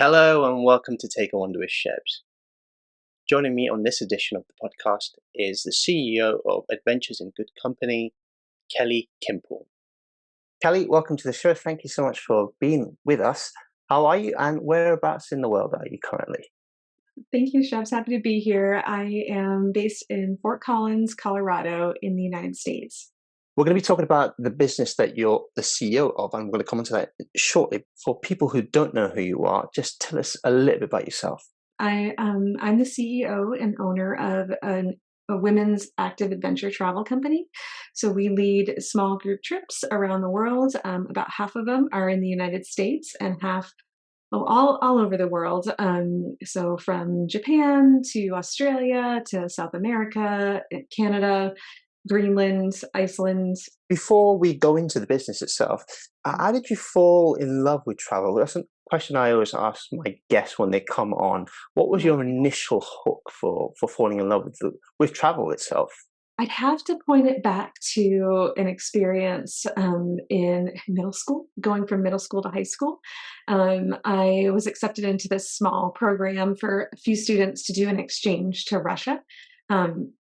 Hello and welcome to Take a Wander with Shebs. Joining me on this edition of the podcast is the CEO of Adventures in Good Company, Kelly Kimple. Kelly, welcome to the show. Thank you so much for being with us. How are you and whereabouts in the world are you currently? Thank you, Chefs. Happy to be here. I am based in Fort Collins, Colorado, in the United States. We're going to be talking about the business that you're the CEO of, and I'm going to come on to that shortly. For people who don't know who you are, just tell us a little bit about yourself. I'm the CEO and owner of a women's active adventure travel company. So we lead small group trips around the world. About half of them are in the United States and half all over the world. So from Japan to Australia to South America, Canada, Greenland, Iceland. Before we go into the business itself, how did you fall in love with travel? That's a question I always ask my guests when they come on. What was Yeah. your initial hook for falling in love with travel itself? I'd have to point it back to an experience in middle school, going from middle school to high school. I was accepted into this small program for a few students to do an exchange to Russia.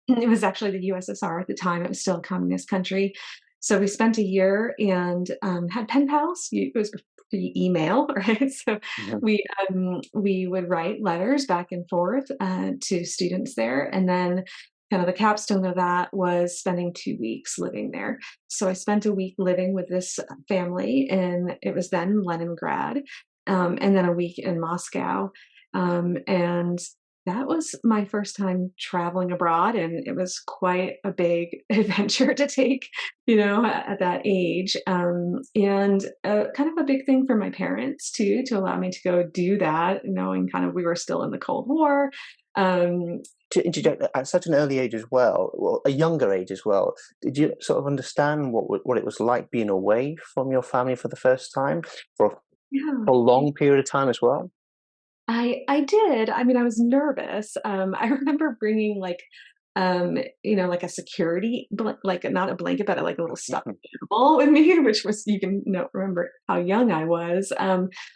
It was actually the USSR at the time, it was still a communist country. So we spent a year and had pen pals. It was pre-email, right? So Mhm. we would write letters back and forth to students there, and then kind of the capstone of that was spending 2 weeks living there. So I spent a week living with this family, and it was then Leningrad, and then a week in Moscow. And that was my first time traveling abroad, and it was quite a big adventure to take, at that age. And kind of a big thing for my parents too, to allow me to go do that, knowing kind of we were still in the Cold War. Um, To interject, at such an early age as well, a younger age as well, did you sort of understand what it was like being away from your family for the first time for yeah. a long period of time as well? I did. I mean, I was nervous. I remember bringing like a security, like not a blanket, but like a little stuffed animal with me, which was you can remember how young I was.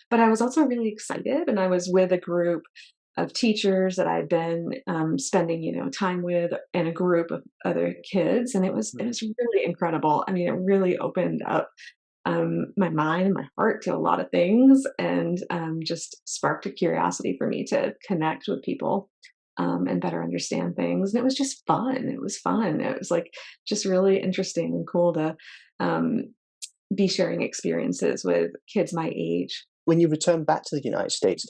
But I was also really excited, and I was with a group of teachers that I'd been spending time with, and a group of other kids, and it was really incredible. I mean, it really opened up my mind and my heart to a lot of things, and just sparked a curiosity for me to connect with people and better understand things. And it was just fun. It was fun. It was like just really interesting and cool to um, be sharing experiences with kids my age. When you returned back to the United States,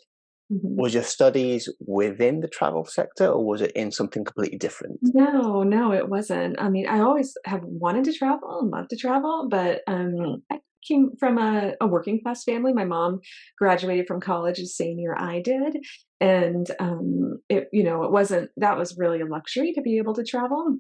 Mhm. was your studies within the travel sector or was it in something completely different? No, no, it wasn't. I mean, I always have wanted to travel and loved to travel, but I came from a working class family. My mom graduated from college the same year I did, and it wasn't that was really a luxury to be able to travel.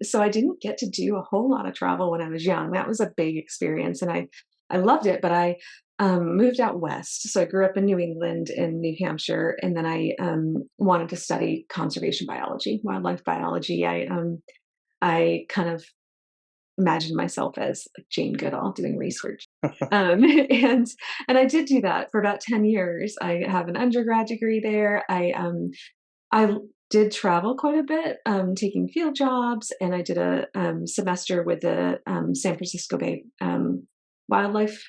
So I didn't get to do a whole lot of travel when I was young. That was a big experience, and I loved it. But I moved out west, so I grew up in New England and New Hampshire, and then I wanted to study conservation biology, wildlife biology. I kind of imagined myself as like Jane Goodall doing research. And I did do that for about 10 years. I have an undergrad degree there. I did travel quite a bit, taking field jobs, and I did a semester with the San Francisco Bay Wildlife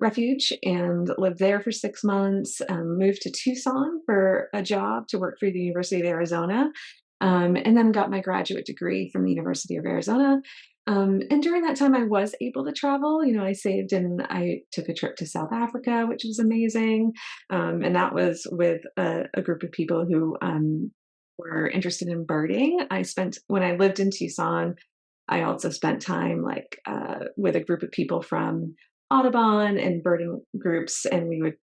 Refuge and lived there for 6 months. Moved to Tucson for a job to work for the University of Arizona, and then got my graduate degree from the University of Arizona. And during that time, I was able to travel. I saved and I took a trip to South Africa, which was amazing. And that was with a group of people who were interested in birding. When I lived in Tucson, I also spent time with a group of people from Audubon and birding groups, and we would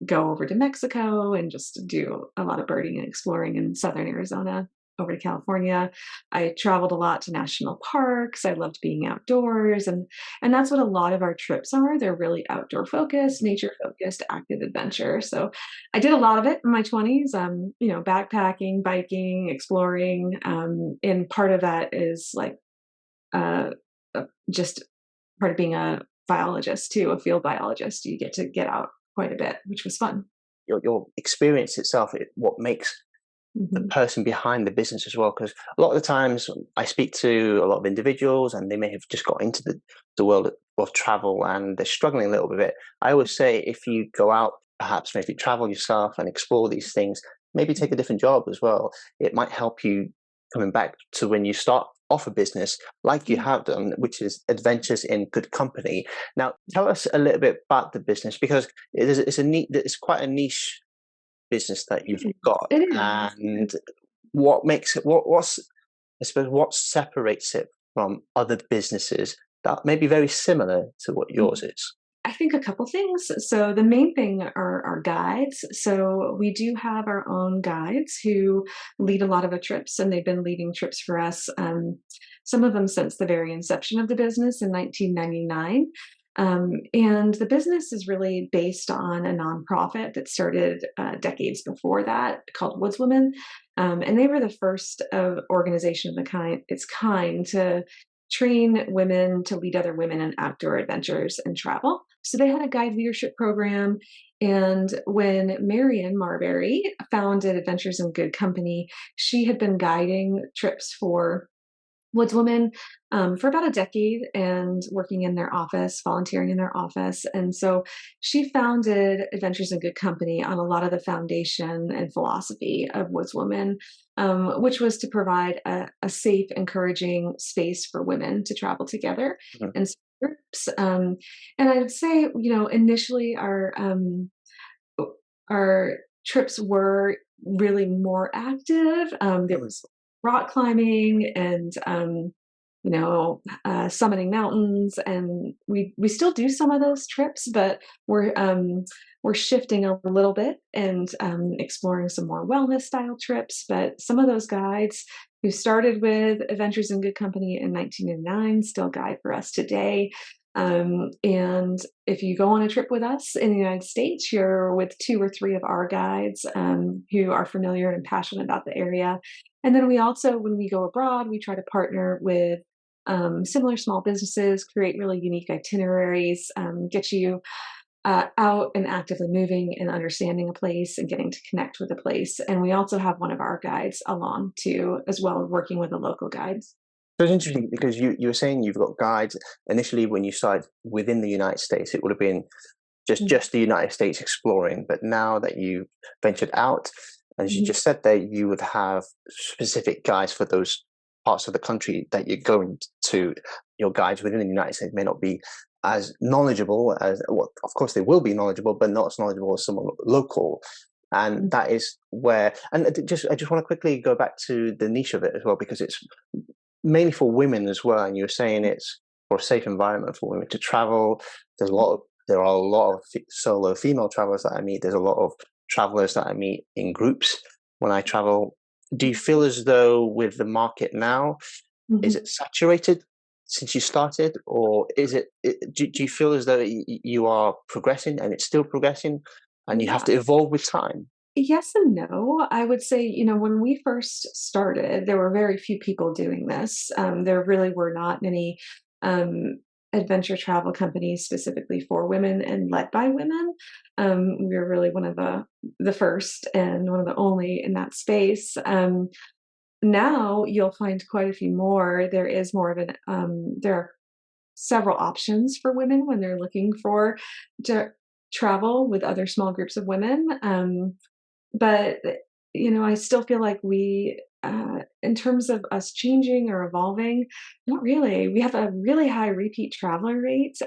go over to Mexico and just do a lot of birding and exploring in southern Arizona, over to California. I traveled a lot to national parks. I loved being outdoors, and that's what a lot of our trips are. They're really outdoor focused, nature focused, active adventure. So I did a lot of it in my 20s, backpacking, biking, exploring. And part of that is like uh, just part of being a biologist too, a field biologist. You get to get out quite a bit, which was fun. Your experience itself, what makes the Mhm. person behind the business as well. Because a lot of the times I speak to a lot of individuals and they may have just got into the world of travel and they're struggling a little bit. I always say if you go out, perhaps maybe travel yourself and explore these things, maybe take a different job as well. It might help you coming back to when you start off a business like you Yeah. have done, which is Adventures in Good Company. Now, tell us a little bit about the business because it's quite a niche business that you've It is. got, It is. and what makes it what's I suppose what separates it from other businesses that may be very similar to what yours is? I think a couple things. So the main thing are our guides. So we do have our own guides who lead a lot of the trips, and they've been leading trips for us. Some of them since the very inception of the business in 1999. And the business is really based on a nonprofit that started decades before that called Woodswomen. And they were the first organization of its kind to train women to lead other women in outdoor adventures and travel. So they had a guide leadership program. And when Marion Marbury founded Adventures in Good Company, she had been guiding trips for Woodswoman for about a decade and working in their office, volunteering in their office. And so she founded Adventures in Good Company on a lot of the foundation and philosophy of Woodswoman, which was to provide a safe, encouraging space for women to travel together Mhm. and groups. And I would say, initially our trips were really more active. There Mm. was rock climbing and summiting mountains, and we still do some of those trips, but we're shifting a little bit and exploring some more wellness style trips. But some of those guides who started with Adventures in Good Company in 1999 still guide for us today. And if you go on a trip with us in the United States, you're with two or three of our guides who are familiar and passionate about the area. And then we also, when we go abroad, we try to partner with similar small businesses, create really unique itineraries, get you out and actively moving and understanding a place and getting to connect with a place. And we also have one of our guides along too, as well, working with the local guides. So it's interesting because you were saying you've got guides. Initially, when you started within the United States, it would have been just the United States exploring. But now that you've ventured out, as you Mhm. just said there, you would have specific guides for those parts of the country that you're going to. Your guides within the United States may not be as knowledgeable as, well, of course, they will be knowledgeable, but not as knowledgeable as someone local. And Mhm. that is where, and I just want to quickly go back to the niche of it as well, because it's mainly for women as well. And you were saying it's for a safe environment for women to travel. There are a lot of solo female travelers that I meet. There's a lot of travelers that I meet in groups when I travel. Do you feel as though with the market now, is Mhm. it saturated since you started, or do you feel as though you are progressing and it's still progressing, and you have Yeah. to evolve with time? Yes and no. I would say, when we first started, there were very few people doing this. There really were not many um, adventure travel companies specifically for women and led by women. We were really one of the first and one of the only in that space. Now you'll find quite a few more. There is more of there are several options for women when they're looking for to travel with other small groups of women. But, I still feel like in terms of us changing or evolving, not really. We have a really high repeat traveler rate.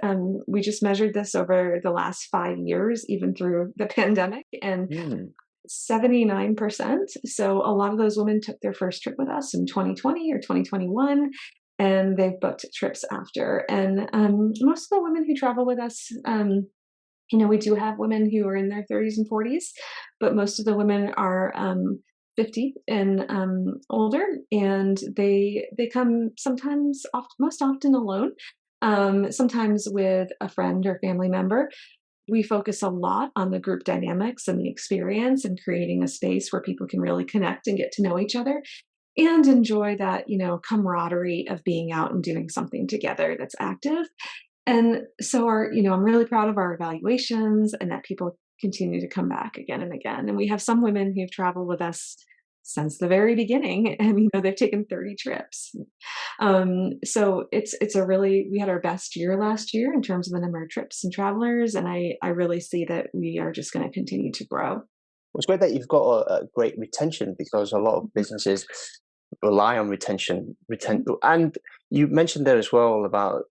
We just measured this over the last 5 years, even through the pandemic, and Mm. 79%. So a lot of those women took their first trip with us in 2020 or 2021, and they've booked trips after. And most of the women who travel with us, we do have women who are in their 30s and 40s, but most of the women are 50 and older, and they come sometimes, most often alone, sometimes with a friend or family member. We focus a lot on the group dynamics and the experience and creating a space where people can really connect and get to know each other and enjoy that, camaraderie of being out and doing something together that's active. And so I'm really proud of our evaluations and that people continue to come back again and again. And we have some women who've traveled with us since the very beginning, and they've taken 30 trips. So it's a really we had our best year last year in terms of the number of trips and travelers, and I really see that we are just going to continue to grow. Well, it's great that you've got a great retention because a lot of businesses rely on and you mentioned there as well about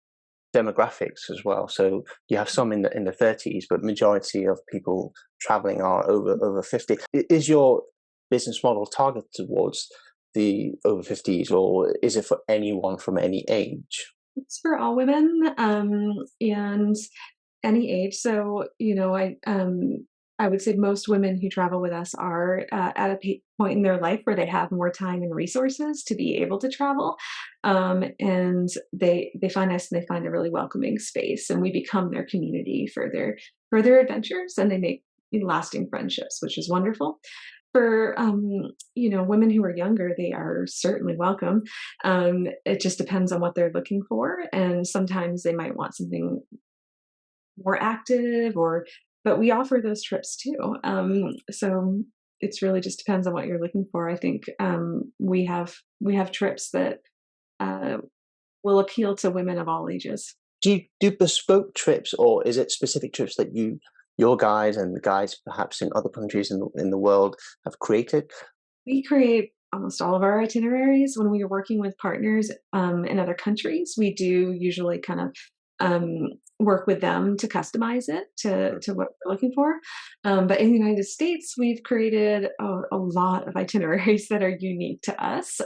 demographics as well. So you have some in the 30s, but majority of people traveling are over 50. Is your business model targeted towards the over 50s, or is it for anyone from any age? It's for all women, and any age. So, I would say most women who travel with us are at a point in their life where they have more time and resources to be able to travel, and they find us and they find a really welcoming space, and we become their community for their adventures, and they make lasting friendships, which is wonderful. For women who are younger, they are certainly welcome. It just depends on what they're looking for, and sometimes they might want something more active, or but we offer those trips too. So it's really just depends on what you're looking for. I think we have trips that uh, will appeal to women of all ages. Do you do bespoke trips, or is it specific trips that your guides and the guides perhaps in other countries in the world have created? We create almost all of our itineraries when we are working with partners in other countries. We do usually kind of um, work with them to customize it to what we're looking for. But in the United States, we've created a lot of itineraries that are unique to us.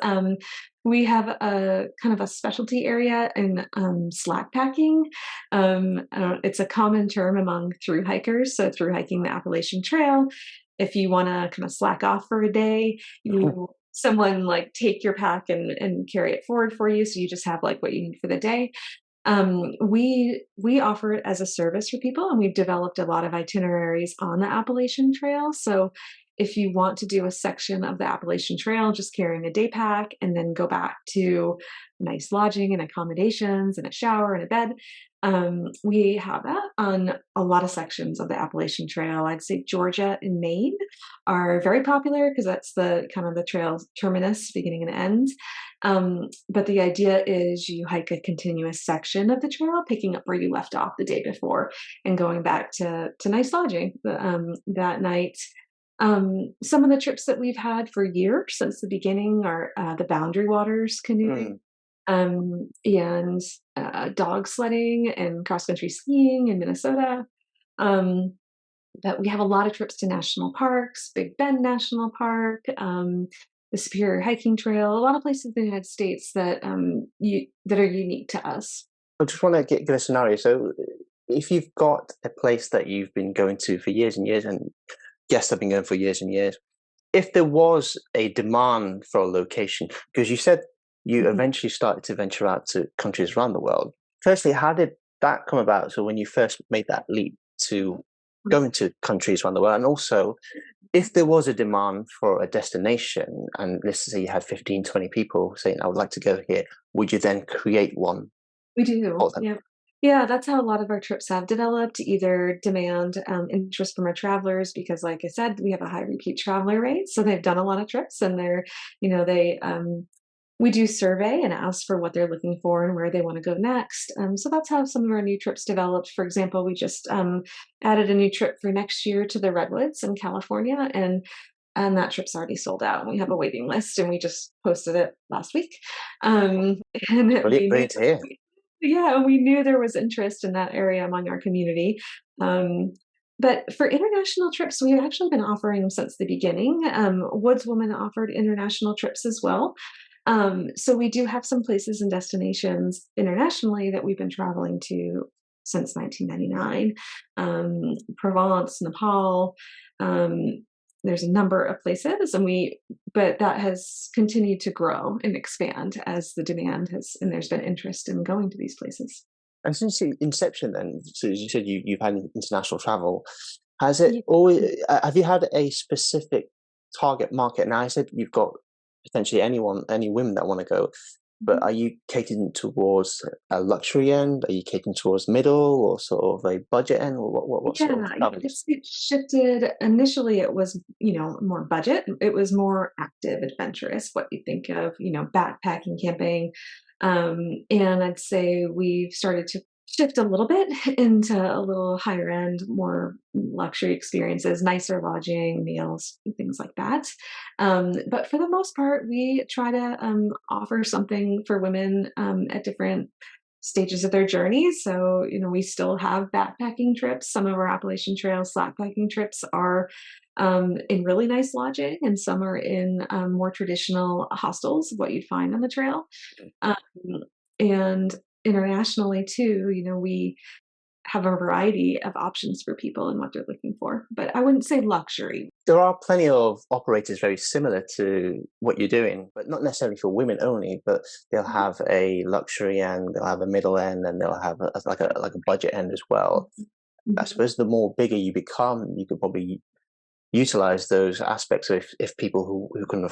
We have a kind of a specialty area in slack packing. It's a common term among through hikers. So through hiking the Appalachian Trail, if you want to kind of slack off for a day, you someone like take your pack and carry it forward for you, so you just have like what you need for the day. We offer it as a service for people, and we've developed a lot of itineraries on the Appalachian Trail. So if you want to do a section of the Appalachian Trail, just carrying a day pack and then go back to nice lodging and accommodations and a shower and a bed, we have that on a lot of sections of the Appalachian Trail. I'd say Georgia and Maine are very popular because that's the kind of the trail's terminus, beginning and end. But the idea is you hike a continuous section of the trail, picking up where you left off the day before and going back to nice lodging that night. Some of the trips that we've had for years since the beginning are the Boundary Waters canoeing, Mm. and dog sledding and cross country skiing in Minnesota. Um, but we have a lot of trips to national parks, Big Bend National Park, the Superior Hiking Trail, a lot of places in the United States that that are unique to us. I just want to get a scenario. So, if you've got a place that you've been going to for years and years, and guests have been going for years and years, if there was a demand for a location, because you said you Mhm. eventually started to venture out to countries around the world. Firstly, how did that come about? So, when you first made that leap to go into countries around the world, and also if there was a demand for a destination, and let's say you had 15, 20 people saying, I would like to go here, would you then create one We do, for them? yeah. Yeah, that's how a lot of our trips have developed, either demand, interest from our travelers because, like I said, we have a high repeat traveler rate, so they've done a lot of trips and we do survey and ask for what they're looking for and where they wanna go next, so that's how some of our new trips developed. For example, we just, added a new trip for next year to the Redwoods in California, and that trip's already sold out. We have a waiting list, and we just posted it last week, um, and Brilliant, we knew brilliant to hear. yeah, we knew there was interest in that area among our community. Um, but for international trips, we've actually been offering them since the beginning. Woods Woman offered international trips as well. So we do have some places and destinations internationally that we've been traveling to since 1999. Provence, Nepal. Um, there's a number of places, but that has continued to grow and expand as the demand has, and there's been interest in going to these places. And since the inception, then, so as you said, you've had international travel. Has it Yeah. always? Have you had a specific target market? Now, I said you've got potentially any women that want to go. but Mhm. are you catering towards a luxury end? Are you catering towards middle or sort of a budget end? Or what sort of Yeah, travel? it shifted. Initially, it was, more budget. It was more active, adventurous, what you think of, backpacking, camping. And I'd say we've started to shift a little bit into a little higher end, more luxury experiences, nicer lodging, meals, things like that. But for the most part, we try to offer something for women at different stages of their journey. So, we still have backpacking trips. Some of our Appalachian Trail slackpacking trips are in really nice lodging, and some are in more traditional hostels, what you'd find on the trail. Um, and internationally, too, we have a variety of options for people and what they're looking for. But I wouldn't say luxury. There are plenty of operators very similar to what you're doing, but not necessarily for women only. But they'll Mhm, have a luxury end, they'll have a middle end, and they'll have like a budget end as well. mhm, I mhm. suppose the more bigger you become, you could probably utilize those aspects. So if people who can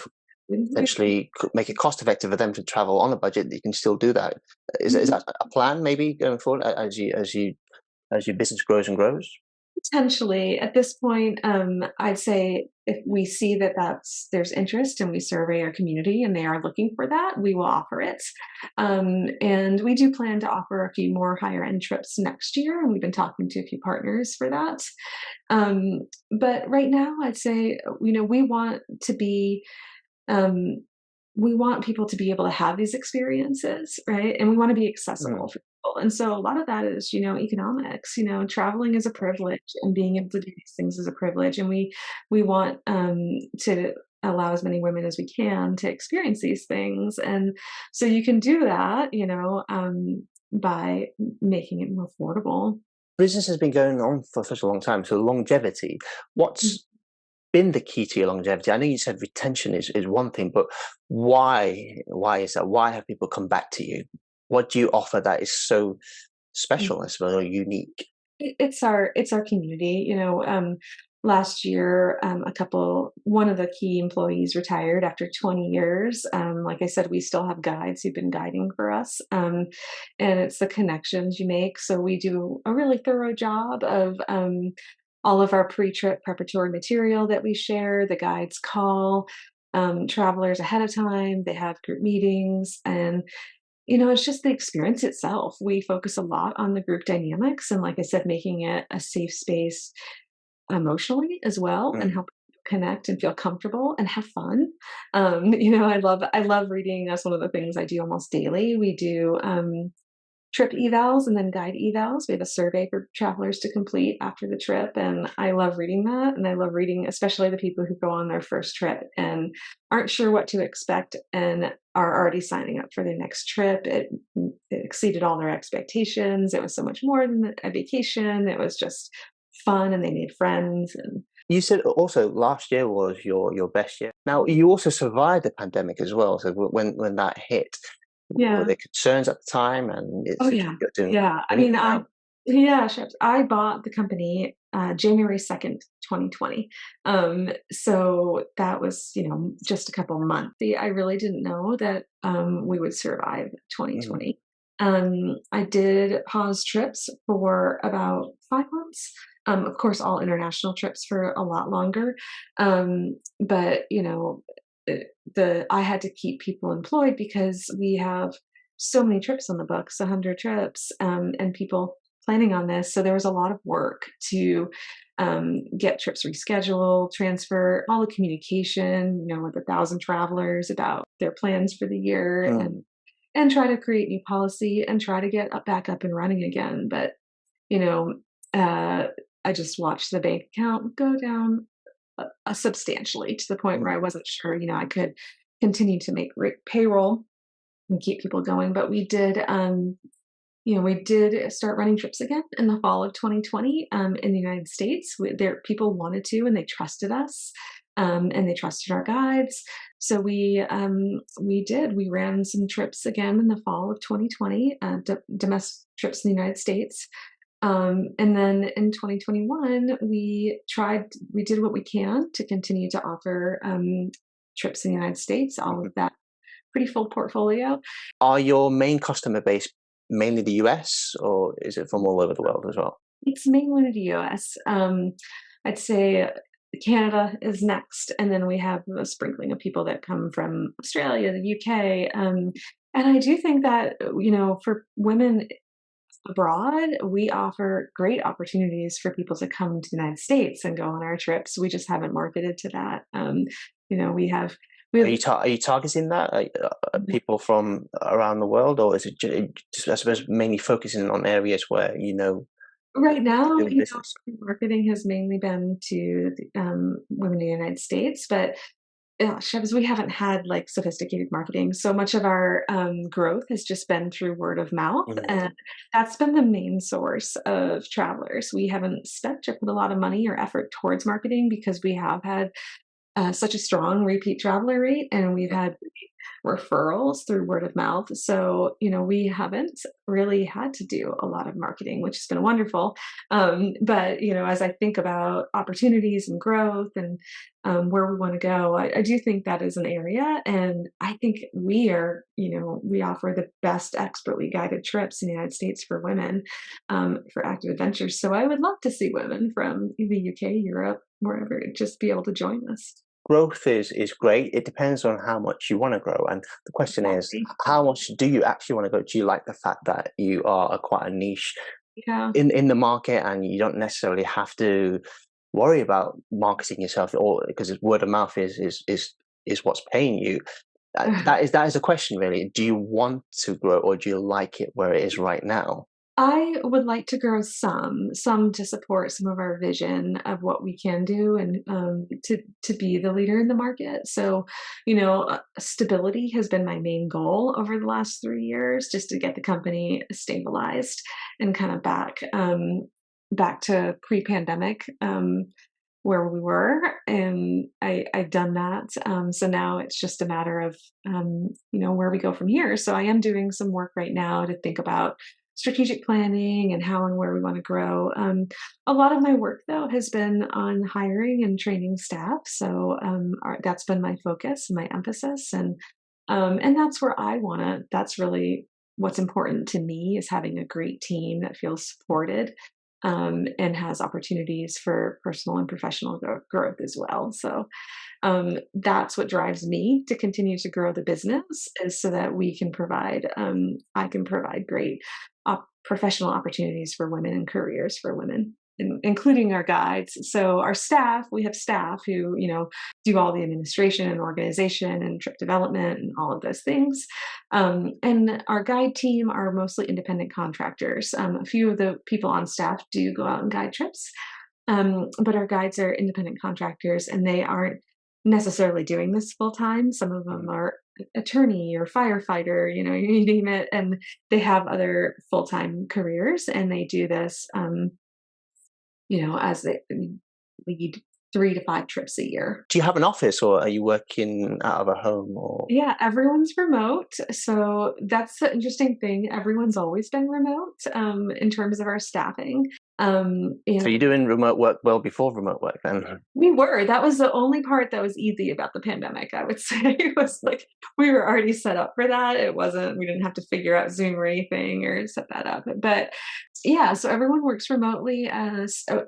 essentially make it cost effective for them to travel on a budget, you can still do that. Is Mhm. that a plan maybe going forward as your business grows and grows? Potentially, at this point, I'd say if we see that there's interest and we survey our community and they are looking for that, we will offer it. And we do plan to offer a few more higher end trips next year, and we've been talking to a few partners for that. Um, but right now, I'd say, um, we want people to be able to have these experiences, right? And we want to be accessible Mm. for people. And so a lot of that is, economics. Traveling is a privilege, and being able to do these things is a privilege. And we want to allow as many women as we can to experience these things. And so you can do that, by making it more affordable. Business has been going on for such a long time. So longevity, what's been the key to your longevity? I know you said retention is one thing, but why is that? Why have people come back to you? What do you offer that is so special, I Mhm. suppose, or unique? It's our community. Last year, one of the key employees retired after 20 years. Like I said, we still have guides who've been guiding for us, and it's the connections you make. So we do a really thorough job of all of our pre-trip preparatory material that we share. The guides call travelers ahead of time. They have group meetings, and it's just the experience itself. We focus a lot on the group dynamics and, like I said, making it a safe space emotionally as well, and Mm. help people connect and feel comfortable and have fun. I love reading. That's one of the things I do almost daily. We do trip evals and then guide evals. We have a survey for travelers to complete after the trip, and I love reading that. And I love reading, especially the people who go on their first trip and aren't sure what to expect and are already signing up for their next trip. It exceeded all their expectations. It was so much more than a vacation. It was just fun, and they made friends. And You said also last year was your best year. Now you also survived the pandemic as well. So when that hit, were yeah. there concerns at the time? And Oh, it's yeah. you're doing Yeah. I doing mean, it now. yeah, sure. I bought the company January 2nd, 2020. So that was, just a couple months. I really didn't know that we would survive Mm. 2020. I did pause trips for about 5 months. Of course, all international trips for a lot longer. But I had to keep people employed because we have so many trips on the books, 100 trips, and people planning on this. So there was a lot of work to get trips rescheduled, transfer all the communication, with 1,000 travelers about their plans for the year, and Mm. try to create new policy and try to get back up and running again. But you know, uh, I just watched the bank account go down substantially to the point Mm. where I wasn't sure, I could continue to make payroll and keep people going. But we did start running trips again in the fall of 2020 in the United States. People wanted to, and they trusted us, and they trusted our guides. So we did. We ran some trips again in the fall of 2020, domestic trips in the United States. And then in 2021, we did what we can to continue to offer trips in the United States. All Mhm. of that pretty full portfolio. Are your main customer base mainly the US, or is it from all over the world as well? It's mainly the US. I'd say Canada is next, and then we have a sprinkling of people that come from Australia, the UK. And I do think that, for women abroad, we offer great opportunities for people to come to the United States and go on our trips. We just haven't marketed to that. We Are have you are you targeting that people from around the world, or is it just, I suppose, mainly focusing on areas where right you're now, doing business? marketing has mainly been to women in the United States, but Shebs, we haven't had like sophisticated marketing. So much of our growth has just been through word of mouth, Mhm. and that's been the main source of travelers. We haven't spent or put a lot of money or effort towards marketing because we have had such a strong repeat traveler rate, and we've had referrals through word of mouth. So, we haven't really had to do a lot of marketing, which has been wonderful. But, as I think about opportunities and growth and where we want to go, I do think that is an area. And I think we offer the best expertly guided trips in the United States for women for active adventures. So I would love to see women from the UK, Europe, wherever, just be able to join us. Growth is great. It depends on how much you want to grow, and the question is, Exactly. how much do you actually want to go? Do you like the fact that you are quite a niche Yeah. in the market, and you don't necessarily have to worry about marketing yourself, or because word of mouth is what's paying you? That is a question, really. Do you want to grow, or do you like it where it is right now? I would like to grow some to support some of our vision of what we can do and to be the leader in the market. So, stability has been my main goal over the last 3 years, just to get the company stabilized and kind of back to pre-pandemic where we were, and I've done that. So now it's just a matter of where we go from here. So I am doing some work right now to think about strategic planning and how and where we want to grow. A lot of my work, though, has been on hiring and training staff. So that's been my focus, my emphasis, and that's where I want to. That's really what's important to me is having a great team that feels supported and has opportunities for personal and professional growth as well. So that's what drives me to continue to grow the business is so that I can provide great professional opportunities for women and careers for women, including our guides. So our staff, we have staff who, do all the administration and organization and trip development and all of those things. And our guide team are mostly independent contractors. A few of the people on staff do go out and guide trips. But our guides are independent contractors and they aren't necessarily doing this full time. Some of them are attorney or firefighter, you name it, and they have other full time careers and they do this, as they lead 3 to 5 trips a year. Do you have an office, or are you working out of a home, or Yeah, everyone's remote. So that's the interesting thing. Everyone's always been remote in terms of our staffing. so you're And doing remote work well before remote work then? we were. That was the only part that was easy about the pandemic, I would say. It was like we were already set up for that. We didn't have to figure out Zoom or anything or set that up. But yeah, so everyone works remotely.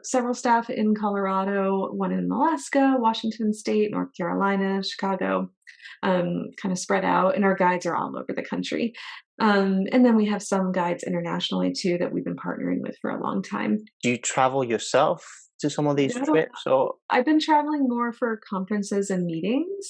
Several staff in Colorado, one in Alaska, Washington State, North Carolina, Chicago, kind of spread out. And our guides are all over the country. And then we have some guides internationally too that we've been partnering with for a long time. Do you travel yourself to some of these No, trips, or I've been traveling more for conferences and meetings,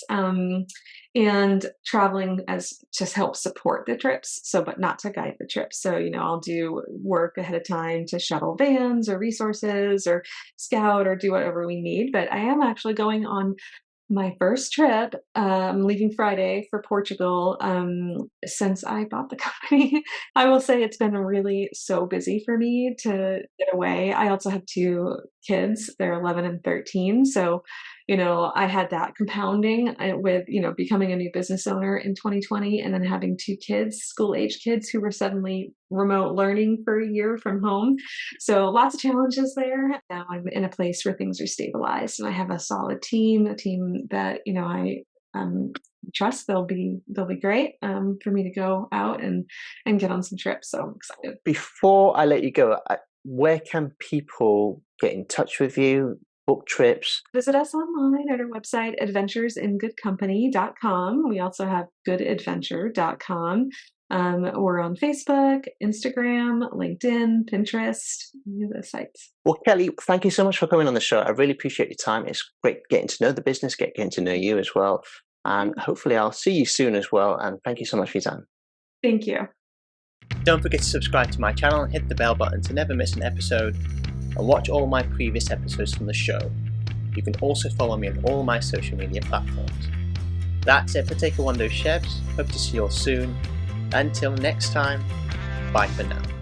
and traveling as just help support the trips. So, but not to guide the trips. So, I'll do work ahead of time to shuttle vans or resources or scout or do whatever we need. But I am actually going on my first trip, leaving Friday for Portugal, since I bought the company. I will say it's been really so busy for me to get away. I also have 2 kids. They're 11 and 13. So, I had that compounding with, becoming a new business owner in 2020 and then having 2 kids, school-age kids who were suddenly remote learning for a year from home. So lots of challenges there. Now I'm in a place where things are stabilized and I have a solid team, a team that, trust they'll be great for me to go out and get on some trips. So I'm excited. Before I let you go, where can people get in touch with you, book trips? Visit us online at our website, adventuresingoodcompany.com. We also have goodadventure.com. We're on Facebook, Instagram, LinkedIn, Pinterest, any of those sites. Well, Kelly, thank you so much for coming on the show. I really appreciate your time. It's great getting to know the business, getting to know you as well. And hopefully I'll see you soon as well. And thank you so much for your time. Thank you. Don't forget to subscribe to my channel and hit the bell button to never miss an episode, and watch all my previous episodes from the show. You can also follow me on all my social media platforms. That's it for Take a Wando Chefs. Hope to see you all soon. Until next time, bye for now.